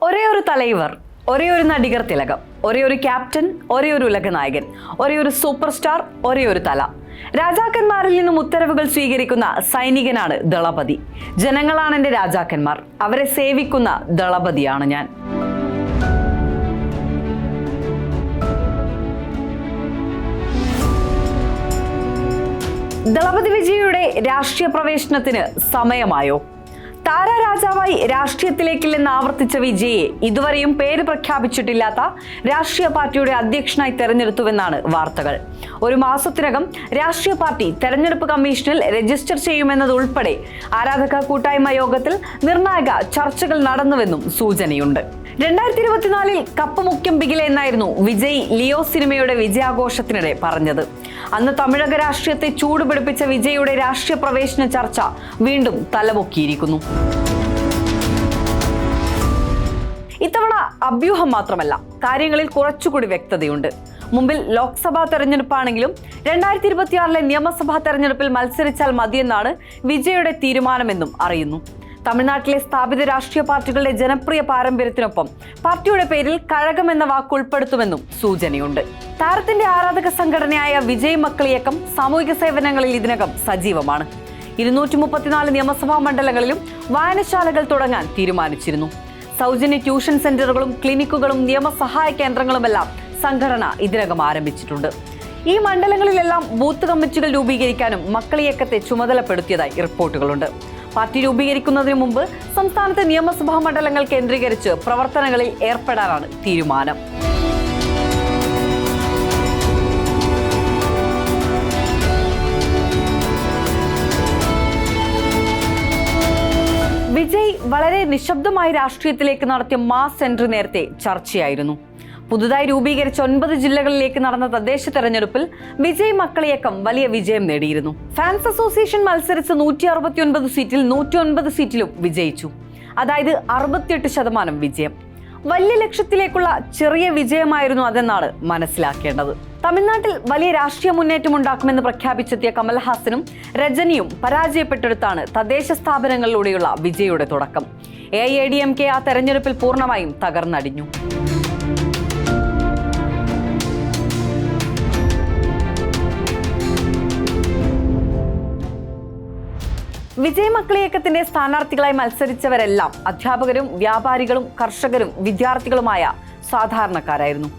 ഒരേ ഒരു തലൈവർ, ഒരേ ഒരു നടികർ തിലകം, ഒരേ ഒരു ക്യാപ്റ്റൻ, ഒരേ ഒരു ഉലകനായകൻ, ഒരേ ഒരു സൂപ്പർ സ്റ്റാർ, ഒരേ ഒരു തല. രാജാക്കന്മാരിൽ നിന്നും ഉത്തരവുകൾ സ്വീകരിക്കുന്ന സൈനികനാണ് ദളപതി. ജനങ്ങളാണ് എൻ്റെ രാജാക്കന്മാർ, അവരെ സേവിക്കുന്ന ദളപതിയാണ് ഞാൻ. ദളപതി വിജയയുടെ രാഷ്ട്രീയ പ്രവേശനത്തിന് സമയമായോ? താരരാജാവായി രാഷ്ട്രീയത്തിലേക്കില്ലെന്ന് ആവർത്തിച്ച വിജയെ ഇതുവരെയും പേര് പ്രഖ്യാപിച്ചിട്ടില്ലാത്ത രാഷ്ട്രീയ പാർട്ടിയുടെ അധ്യക്ഷനായി തെരഞ്ഞെടുത്തുവെന്നാണ് വാർത്തകൾ. ഒരു മാസത്തിനകം രാഷ്ട്രീയ പാർട്ടി തെരഞ്ഞെടുപ്പ് കമ്മീഷനിൽ രജിസ്റ്റർ ചെയ്യുമെന്നതുൾപ്പെടെ ആരാധക കൂട്ടായ്മ യോഗത്തിൽ നിർണായക ചർച്ചകൾ നടന്നുവെന്നും സൂചനയുണ്ട്. 2024 കപ്പ് മുഖ്യം ബിഗിലെ എന്നായിരുന്നു വിജയ് ലിയോ സിനിമയുടെ വിജയാഘോഷത്തിനിടെ പറഞ്ഞത്. അന്ന് തമിഴക രാഷ്ട്രീയത്തെ ചൂടുപിടിപ്പിച്ച വിജയുടെ രാഷ്ട്രീയ പ്രവേശന ചർച്ച വീണ്ടും തലപൊക്കിയിരിക്കുന്നു. ഇത്തവണ അഭ്യൂഹം മാത്രമല്ല, കാര്യങ്ങളിൽ കുറച്ചുകൂടി വ്യക്തതയുണ്ട്. മുമ്പിൽ ലോക്സഭാ തെരഞ്ഞെടുപ്പാണെങ്കിലും 2026 നിയമസഭാ തെരഞ്ഞെടുപ്പിൽ മത്സരിച്ചാൽ മതിയെന്നാണ് വിജയുടെ തീരുമാനമെന്നും അറിയുന്നു. തമിഴ്നാട്ടിലെ സ്ഥാപിത രാഷ്ട്രീയ പാർട്ടികളുടെ ജനപ്രിയ പാരമ്പര്യത്തിനൊപ്പം പാർട്ടിയുടെ പേരിൽ കഴകം എന്ന വാക്ക് ഉൾപ്പെടുത്തുമെന്നും സൂചനയുണ്ട്. താരത്തിന്റെ ആരാധക സംഘടനയായ വിജയ് മക്കളിയക്കം സാമൂഹിക സേവനങ്ങളിൽ ഇതിനകം സജീവമാണ്. 234 നിയമസഭാ മണ്ഡലങ്ങളിലും വായനശാലകൾ തുടങ്ങാൻ തീരുമാനിച്ചിരുന്നു. സൗജന്യ ട്യൂഷൻ സെന്ററുകളും ക്ലിനിക്കുകളും നിയമസഹായ കേന്ദ്രങ്ങളുമെല്ലാം സംഘടന ഇതിനകം ആരംഭിച്ചിട്ടുണ്ട്. ഈ മണ്ഡലങ്ങളിലെല്ലാം ബൂത്ത് കമ്മിറ്റികൾ രൂപീകരിക്കാനും മക്കളിയക്കത്തെ ചുമതലപ്പെടുത്തിയതായി റിപ്പോർട്ടുകളുണ്ട്. പാർട്ടി രൂപീകരിക്കുന്നതിന് മുമ്പ് സംസ്ഥാനത്തെ നിയമസഭാ മണ്ഡലങ്ങൾ കേന്ദ്രീകരിച്ച് പ്രവർത്തനങ്ങളിൽ ഏർപ്പെടാനാണ് തീരുമാനം. വിജയ് വളരെ നിശബ്ദമായി രാഷ്ട്രീയത്തിലേക്ക് നടത്തിയ മാസ് എൻട്രി നേരത്തെ ചർച്ചയായിരുന്നു. പുതുതായി രൂപീകരിച്ച 9 ജില്ലകളിലേക്ക് നടന്ന തദ്ദേശ തെരഞ്ഞെടുപ്പിൽ വിജയ് മക്കളിയക്കം വലിയ വിജയം നേടിയിരുന്നു. ഫാൻസ് അസോസിയേഷൻ മത്സരിച്ച 169 സീറ്റിൽ 109 സീറ്റിലും വിജയിച്ചു. അതായത് 68% വിജയം. വലിയ ലക്ഷ്യത്തിലേക്കുള്ള ചെറിയ വിജയമായിരുന്നു അതെന്നാണ് മനസ്സിലാക്കേണ്ടത്. തമിഴ്നാട്ടിൽ വലിയ രാഷ്ട്രീയ മുന്നേറ്റം ഉണ്ടാക്കുമെന്ന് പ്രഖ്യാപിച്ചെത്തിയ കമൽഹാസനും രജനിയും പരാജയപ്പെട്ടെടുത്താണ് തദ്ദേശ സ്ഥാപനങ്ങളിലൂടെയുള്ള വിജയുടെ തുടക്കം. AIADMK ആ തെരഞ്ഞെടുപ്പിൽ പൂർണ്ണമായും തകർന്നടിഞ്ഞു. വിജയ് മക്കളിയക്കത്തിന്റെ സ്ഥാനാർത്ഥികളായി മത്സരിച്ചവരെല്ലാം അധ്യാപകരും വ്യാപാരികളും കർഷകരും വിദ്യാർത്ഥികളുമായ സാധാരണക്കാരായിരുന്നു.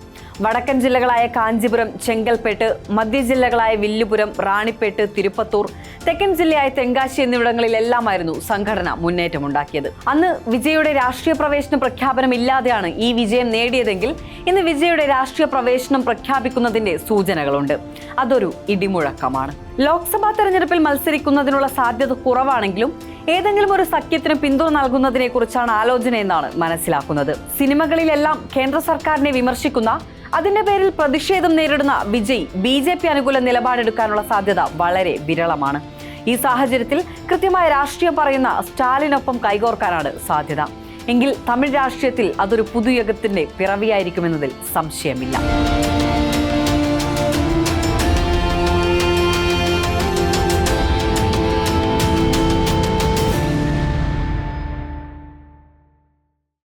വടക്കൻ ജില്ലകളായ കാഞ്ചീപുരം, ചെങ്കൽപ്പേട്ട്, മധ്യ ജില്ലകളായ വില്ലുപുരം, റാണിപ്പേട്ട്, തിരുപ്പത്തൂർ, തെക്കൻ ജില്ലയായ തെങ്കാശി എന്നിവിടങ്ങളിലെല്ലാമായിരുന്നു സംഘടന മുന്നേറ്റമുണ്ടാക്കിയത്. അന്ന് വിജയുടെ രാഷ്ട്രീയ പ്രവേശന പ്രഖ്യാപനം ഇല്ലാതെയാണ് ഈ വിജയം നേടിയതെങ്കിൽ ഇന്ന് വിജയുടെ രാഷ്ട്രീയ പ്രവേശനം പ്രഖ്യാപിക്കുന്നതിന്റെ സൂചനകളുണ്ട്. അതൊരു ഇടിമുഴക്കമാണ്. ലോക്സഭാ തെരഞ്ഞെടുപ്പിൽ മത്സരിക്കുന്നതിനുള്ള സാധ്യത കുറവാണെങ്കിലും ഏതെങ്കിലും ഒരു സഖ്യത്തിന് പിന്തുണ നൽകുന്നതിനെ കുറിച്ചാണ് ആലോചനയെന്നാണ് മനസ്സിലാക്കുന്നത്. സിനിമകളിലെല്ലാം കേന്ദ്ര സർക്കാരിനെ വിമർശിക്കുന്ന, അതിന്റെ പേരിൽ പ്രതിഷേധം നേരിടുന്ന വിജയ് BJP അനുകൂല നിലപാടെടുക്കാനുള്ള സാധ്യത വളരെ വിരളമാണ്. ഈ സാഹചര്യത്തിൽ കൃത്യമായ രാഷ്ട്രീയം പറയുന്ന സ്റ്റാലിനൊപ്പം കൈകോർക്കാനാണ് സാധ്യത. എങ്കിൽ തമിഴ് രാഷ്ട്രീയത്തിൽ അതൊരു പുതുയുഗത്തിന്റെ പിറവിയായിരിക്കുമെന്നതിൽ സംശയമില്ല.